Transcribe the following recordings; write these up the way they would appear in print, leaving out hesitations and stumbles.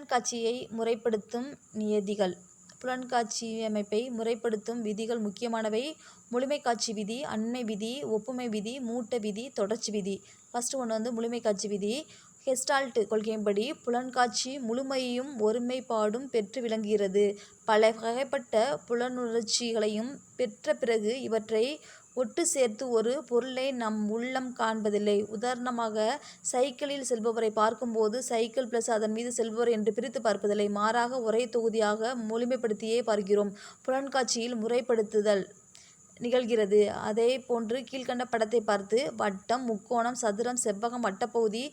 புலன்காட்சியை முறைப்படுத்தும் நியதிகள். புலன்காட்சி அமைப்பை முறைப்படுத்தும் விதிகள் முக்கியமானவை. முழுமைக்காட்சி விதி, அண்மை விதி, ஒப்புமை விதி, மூட்ட விதி, தொடர்ச்சி விதி. ஃபர்ஸ்ட் ஒன்று முழுமைக்காட்சி விதி. கெஸ்டால்ட் கொள்கையின்படி புலன்காட்சி முழுமையும் ஒருமைப்பாடும் பெற்று விளங்குகிறது. பல வகைப்பட்ட புலனுணர்ச்சிகளையும் பெற்ற பிறகு இவற்றை ஒட்டு சேர்த்து ஒரு பொருளை நம் உள்ளம் காண்பதில்லை. உதாரணமாக, சைக்கிளில் செல்பவரை பார்க்கும்போது சைக்கிள் பிளஸ் அதன் மீது செல்பவர் என்று பிரித்து பார்ப்பதில்லை. மாறாக ஒரே தொகுதியாக முழுமைப்படுத்தியே பார்க்கிறோம். புலன்காட்சியில் முறைப்படுத்துதல் நிகழ்கிறது. அதே போன்று கீழ்கண்ட படத்தை பார்த்து வட்டம், முக்கோணம், சதுரம், செவ்வகம், வட்டப்பகுதி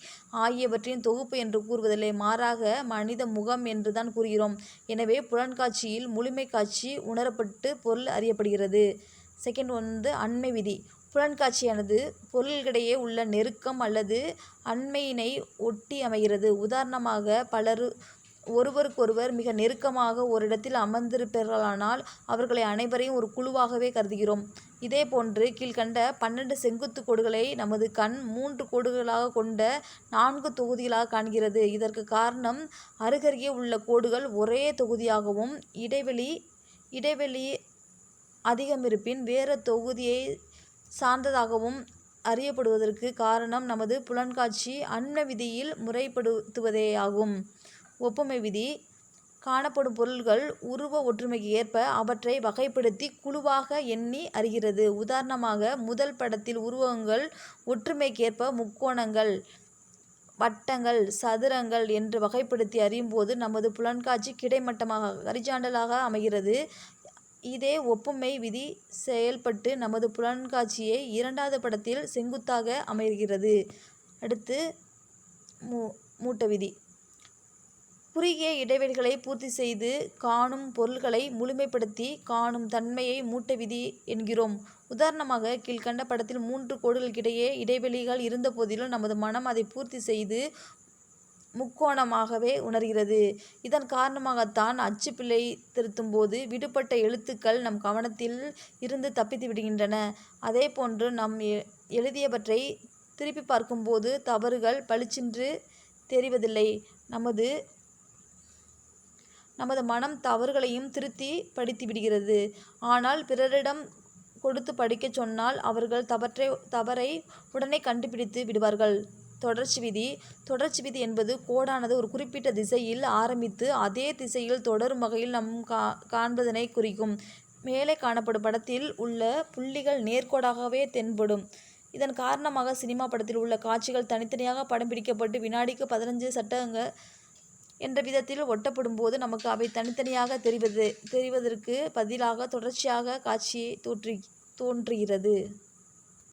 ஆகியவற்றின் தொகுப்பு என்று கூறுவதில்லை. மாறாக மனித முகம் என்றுதான் கூறுகிறோம். எனவே புலன்காட்சியில் முழுமைக்காட்சி உணரப்பட்டு பொருள் அறியப்படுகிறது. செகண்ட் அண்மை விதி. புலன்காட்சியானது பொருள்களிடையே உள்ள நெருக்கம் அல்லது அண்மையினை ஒட்டி அமைகிறது. உதாரணமாக, பலர் ஒருவருக்கொருவர் மிக நெருக்கமாக ஓரிடத்தில் அமர்ந்திருப்பார்களானால் அவர்களை அனைவரையும் ஒரு குழுவாகவே கருதுகிறோம். இதேபோன்று கீழ்கண்ட 12 செங்குத்து கோடுகளை நமது கண் 3 கோடுகளாக கொண்ட 4 தொகுதிகளாக காண்கிறது. இதற்கு காரணம், அருகருகே உள்ள கோடுகள் ஒரே தொகுதியாகவும் இடைவெளி அதிகமிருப்பின் வேறு தொகுதியை சார்ந்ததாகவும் அறியப்படுவதற்கு காரணம் நமது புலன்காட்சி அண்மை விதியில் முறைப்படுத்துவதேயாகும். ஒப்புமை விதி. காணப்படும் பொருள்கள் உருவ ஒற்றுமைக்கு ஏற்ப அவற்றை வகைப்படுத்தி குழுவாக எண்ணி அறிகிறது. உதாரணமாக, முதல் படத்தில் உருவங்கள் ஒற்றுமைக்கேற்ப முக்கோணங்கள், வட்டங்கள், சதுரங்கள் என்று வகைப்படுத்தி அறியும்போது நமது புலன்காட்சி கிடைமட்டமாக ஹரிசாண்டலாக அமைகிறது. இதே ஒப்புமை விதி செயல்பட்டு நமது புலன்காட்சியை இரண்டாவது படத்தில் செங்குத்தாக அமைகிறது. அடுத்து மூட்ட விதி. குறுகிய இடைவெளிகளை பூர்த்தி செய்து காணும் பொருள்களை முழுமைப்படுத்தி காணும் தன்மையை மூட்ட விதி என்கிறோம். உதாரணமாக, கீழ்கண்ட படத்தில் 3 கோடுகளுக்கிடையே இடைவெளிகள் இருந்த போதிலும் நமது மனம் அதை பூர்த்தி செய்து முக்கோணமாகவே உணர்கிறது. இதன் காரணமாகத்தான் அச்சு பிழை திருத்தும் போது விடுபட்ட எழுத்துக்கள் நம் கவனத்தில் இருந்து தப்பித்து விடுகின்றன. அதே போன்று நாம் எழுதியவற்றை திருப்பி பார்க்கும்போது தவறுகள் பளிச்சென்று தெரிவதில்லை. நமது மனம் தவறுகளையும் திருத்தி படித்து விடுகிறது. ஆனால் பிறரிடம் கொடுத்து படிக்கச் சொன்னால் அவர்கள் தவறை உடனே கண்டுபிடித்து விடுவார்கள். தொடர்ச்சி விதி. தொடர்ச்சி விதி என்பது கோடானது ஒரு குறிப்பிட்ட திசையில் ஆரம்பித்து அதே திசையில் தொடரும் வகையில் நாம் காண்பதனை குறிக்கும். மேலே காணப்படும் படத்தில் உள்ள புள்ளிகள் நேர்கோடாகவே தென்படும். இதன் காரணமாக சினிமா படத்தில் உள்ள காட்சிகள் தனித்தனியாக படம் பிடிக்கப்பட்டு வினாடிக்கு 15 சட்டங்கள் என்ற விதத்தில் ஒட்டப்படும் போது நமக்கு அவை தனித்தனியாக தெரிவதற்கு பதிலாக தொடர்ச்சியாக காட்சியை தோன்றுகிறது.